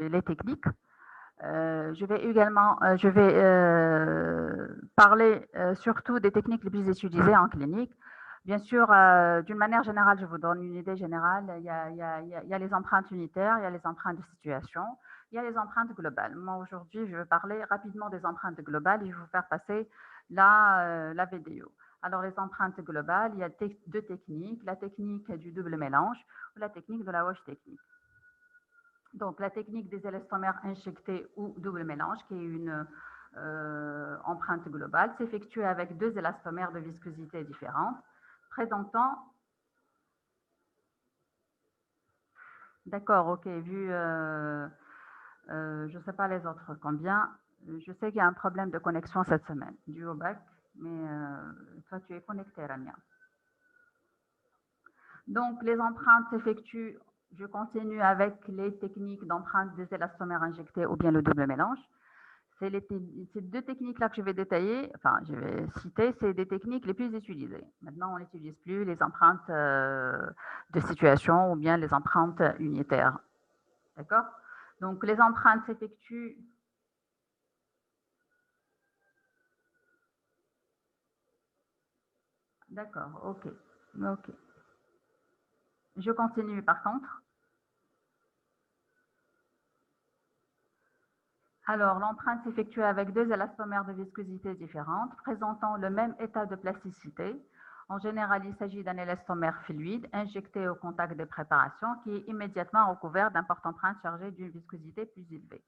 les techniques. Je vais également parler surtout des techniques les plus utilisées en clinique. Bien sûr, d'une manière générale, je vous donne une idée générale. Il y a les empreintes unitaires, il y a les empreintes de situation, il y a les empreintes globales. Moi, aujourd'hui, je vais parler rapidement des empreintes globales et je vais vous faire passer la vidéo. Alors, les empreintes globales, il y a deux techniques, la technique du double mélange ou la technique de la wash technique. Donc, la technique des élastomères injectés ou double mélange, qui est une empreinte globale, s'effectue avec deux élastomères de viscosité différentes, présentant... D'accord, ok, vu... je ne sais pas les autres combien. Je sais qu'il y a un problème de connexion cette semaine, dû au bac, mais toi, tu es connecté, Rania. Donc, les empreintes s'effectuent... Je continue avec les techniques d'empreinte des élastomères injectés ou bien le double mélange. Ces deux techniques-là que je vais détailler, enfin, je vais citer, c'est des techniques les plus utilisées. Maintenant, on n'utilise plus les empreintes de situation ou bien les empreintes unitaires. D'accord? Donc, les empreintes s'effectuent... D'accord, ok. Ok. Je continue par contre. Alors, l'empreinte s'effectue avec deux élastomères de viscosité différentes, présentant le même état de plasticité. En général, il s'agit d'un élastomère fluide injecté au contact des préparations qui est immédiatement recouvert d'un porte-empreinte chargé d'une viscosité plus élevée.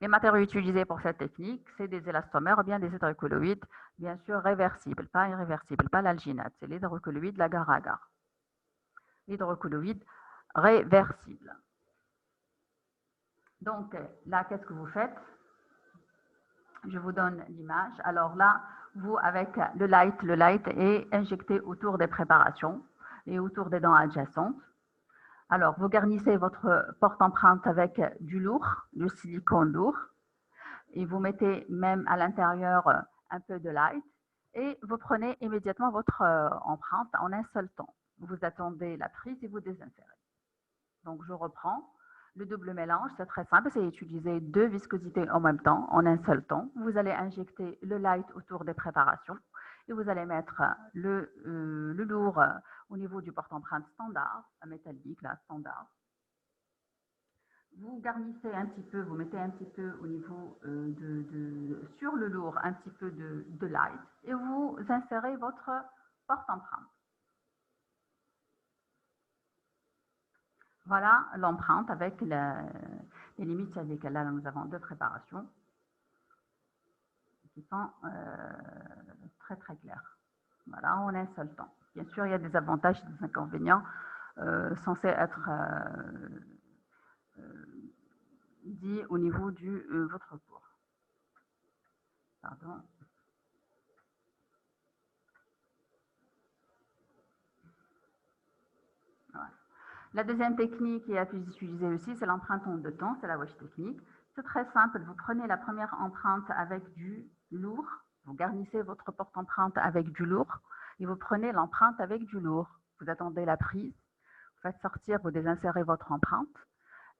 Les matériaux utilisés pour cette technique, c'est des élastomères ou bien des hydrocolloïdes, bien sûr réversibles, pas irréversibles, pas l'alginate, c'est l'hydrocolloïde, l'agar-agar. L'hydrocolloïde réversible. Donc là, qu'est-ce que vous faites? Je vous donne l'image. Alors là, vous, avec le light est injecté autour des préparations et autour des dents adjacentes. Alors, vous garnissez votre porte-empreinte avec du lourd, du silicone lourd, et vous mettez même à l'intérieur un peu de light, et vous prenez immédiatement votre empreinte en un seul temps. Vous attendez la prise et vous désinsérez. Donc, je reprends. Le double mélange, c'est très simple, c'est utiliser deux viscosités en même temps, en un seul temps. Vous allez injecter le light autour des préparations et vous allez mettre le lourd au niveau du porte-empreinte standard, métallique, là, standard. Vous garnissez un petit peu, vous mettez un petit peu au niveau sur le lourd, un petit peu de light et vous insérez votre porte-empreinte. Voilà l'empreinte avec les limites avec là, nous avons deux préparations qui sont très très claires. Voilà, en un seul temps. Bien sûr, il y a des avantages et des inconvénients censés être dits au niveau de votre cours. Pardon. Voilà. La deuxième technique qui est la plus utilisée aussi, c'est l'empreinte en deux temps, c'est la wash technique. C'est très simple, vous prenez la première empreinte avec du lourd, vous garnissez votre porte-empreinte avec du lourd, et vous prenez l'empreinte avec du lourd. Vous attendez la prise, vous faites sortir, vous désinsérez votre empreinte,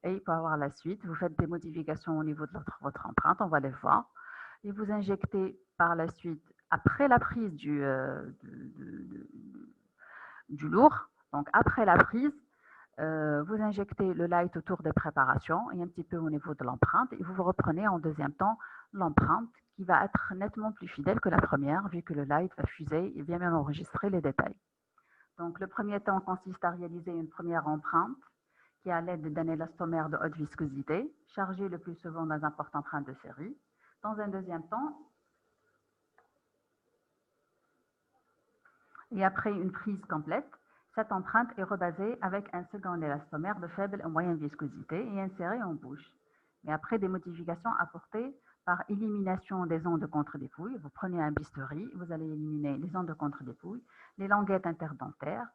et pour avoir la suite, vous faites des modifications au niveau de votre empreinte, on va les voir, et vous injectez par la suite, après la prise du lourd, donc après la prise, vous injectez le light autour des préparations et un petit peu au niveau de l'empreinte et vous reprenez en deuxième temps l'empreinte qui va être nettement plus fidèle que la première vu que le light va fuser et vient même enregistrer les détails. Donc le premier temps consiste à réaliser une première empreinte qui est à l'aide d'un élastomère de haute viscosité chargé le plus souvent dans un porte-empreinte de série. Dans un deuxième temps, et après une prise complète, cette empreinte est rebasée avec un second élastomère de faible et moyenne viscosité et insérée en bouche. Mais après des modifications apportées par élimination des ondes de contre-dépouille, vous prenez un bistouri, vous allez éliminer les ondes de contre-dépouille, les languettes interdentaires,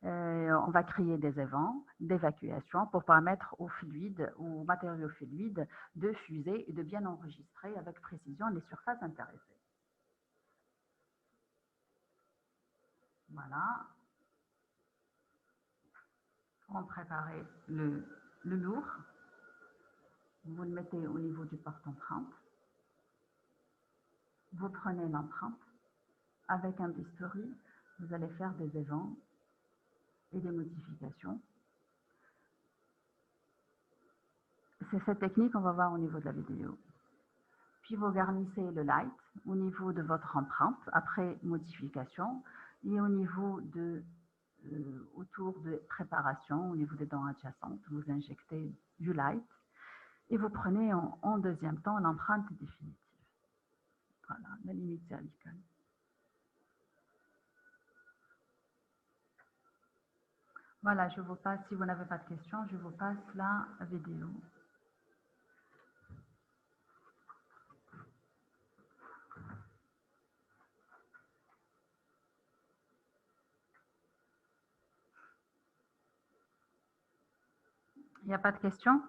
on va créer des évents d'évacuation pour permettre aux fluides, aux matériaux fluides de fuser et de bien enregistrer avec précision les surfaces intéressées. Voilà. On préparait le lourd. Vous le mettez au niveau du porte-empreinte. Vous prenez l'empreinte. Avec un bistouri, vous allez faire des évents et des modifications. C'est cette technique qu'on va voir au niveau de la vidéo. Puis vous garnissez le light au niveau de votre empreinte après modification et au niveau de autour de préparation, au niveau des dents adjacentes, vous injectez du light et vous prenez en deuxième temps l'empreinte définitive. Voilà, la limite cervicale. Voilà, je vous passe, si vous n'avez pas de questions, je vous passe la vidéo. Il n'y a pas de questions?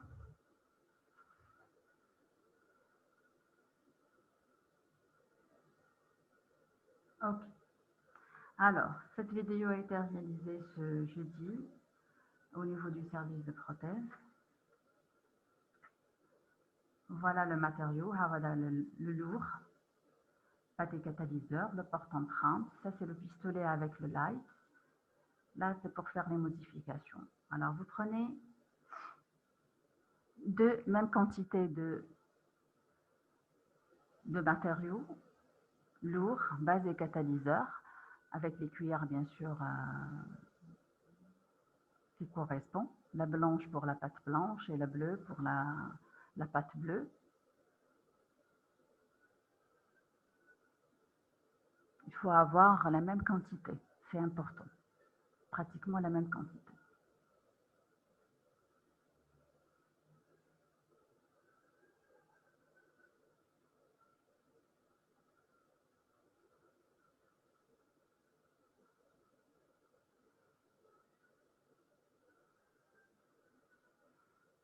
Ok. Alors, cette vidéo a été réalisée ce jeudi au niveau du service de prothèse. Voilà le matériau, voilà le lourd, pâté catalyseur, le porte-empreinte. Ça, c'est le pistolet avec le light. Là, c'est pour faire les modifications. Alors, vous prenez deux mêmes quantités de matériaux lourds, base et catalyseur, avec les cuillères, bien sûr, qui correspondent. La blanche pour la pâte blanche et la bleue pour la pâte bleue. Il faut avoir la même quantité, c'est important. Pratiquement la même quantité.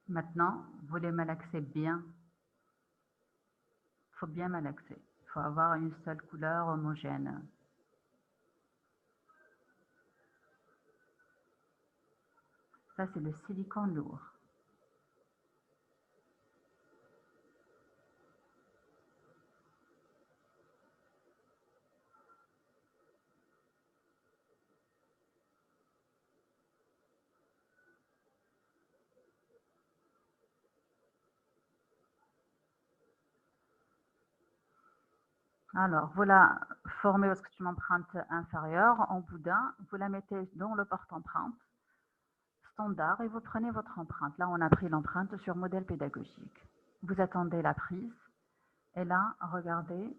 Maintenant, vous les malaxez bien. Il faut bien malaxer. Il faut avoir une seule couleur homogène. Ça, c'est le silicone lourd. Alors, vous la formez au une empreinte inférieure en boudin. Vous la mettez dans le porte-empreinte standard et vous prenez votre empreinte. Là, on a pris l'empreinte sur modèle pédagogique. Vous attendez la prise. Et là, regardez.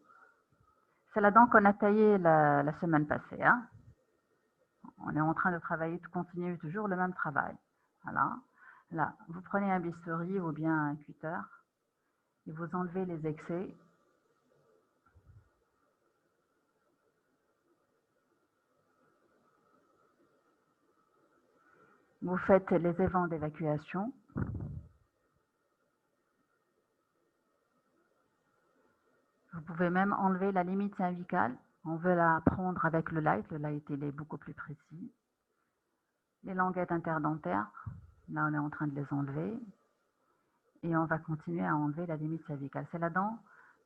C'est la dent qu'on a taillée la semaine passée. Hein. On est en train de travailler, de continuer toujours le même travail. Voilà. Là, vous prenez un bistouri ou bien un cutter et vous enlevez les excès. Vous faites les évents d'évacuation. Vous pouvez même enlever la limite cervicale. On veut la prendre avec le light. Le light, il est beaucoup plus précis. Les languettes interdentaires, là, on est en train de les enlever. Et on va continuer à enlever la limite cervicale. C'est la dent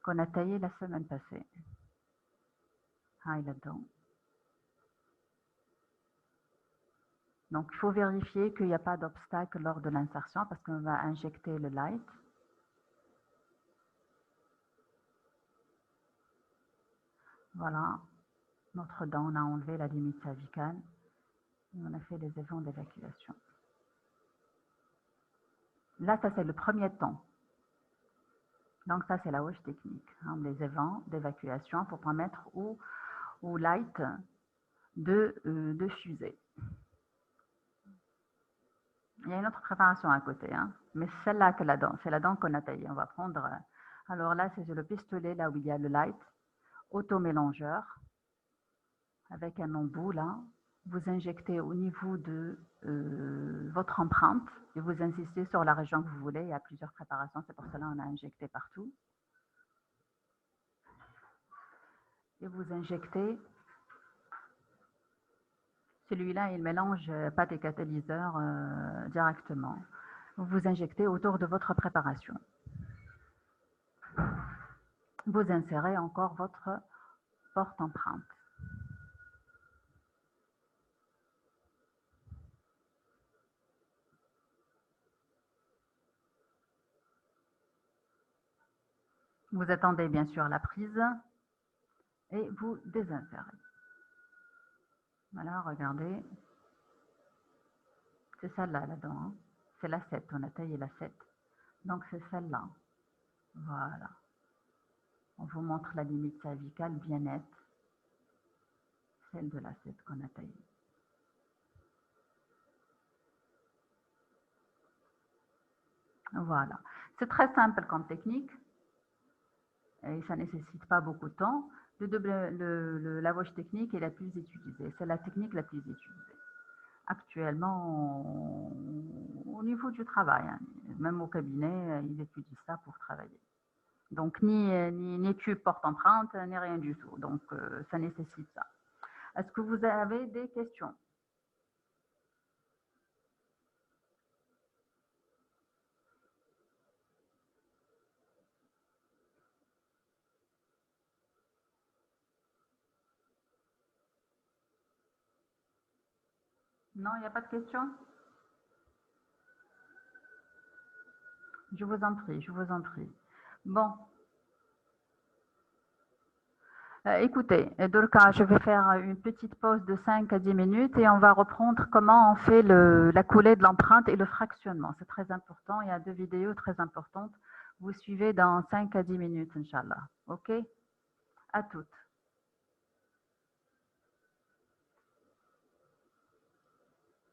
qu'on a taillée la semaine passée. Ah, la dent. Donc, il faut vérifier qu'il n'y a pas d'obstacle lors de l'insertion parce qu'on va injecter le light. Voilà, notre dent, on a enlevé la limite cervicale et on a fait des évents d'évacuation. Là, ça c'est le premier temps. Donc ça c'est la hoche technique, hein, les évents d'évacuation pour permettre au light de fuser. Il y a une autre préparation à côté, hein, mais celle-là que la dent, c'est la dent qu'on a taillée. On va prendre, alors là c'est le pistolet, là où il y a le light, auto-mélangeur, avec un embout là, vous injectez au niveau de votre empreinte et vous insistez sur la région que vous voulez. Il y a plusieurs préparations, c'est pour cela qu'on a injecté partout. Et vous injectez, celui-là il mélange pâte et catalyseur directement. Vous injectez autour de votre préparation. vous insérez encore votre porte-empreinte. Vous attendez bien sûr la prise et vous désinsérez. Voilà, regardez. C'est celle-là, là-dedans. Hein. C'est la 7, on a taillé la 7. Donc c'est celle-là. Voilà. On vous montre la limite cervicale bien nette. Celle de la 7 qu'on a taillée. Voilà. C'est très simple comme technique. Et ça ne nécessite pas beaucoup de temps. Le lavage technique est la plus utilisée. C'est la technique la plus utilisée. Actuellement, au niveau du travail, hein, même au cabinet, ils utilisent ça pour travailler. Donc, ni tube porte-empreinte, ni rien du tout. Donc, ça nécessite ça. Est-ce que vous avez des questions? Non, il n'y a pas de questions? Je vous en prie, je vous en prie. Bon. Écoutez, Dorka, je vais faire une petite pause de 5 à 10 minutes et on va reprendre comment on fait la coulée de l'empreinte et le fractionnement. C'est très important. Il y a 2 vidéos très importantes. Vous suivez dans 5 à 10 minutes, Inch'Allah. OK? À toutes.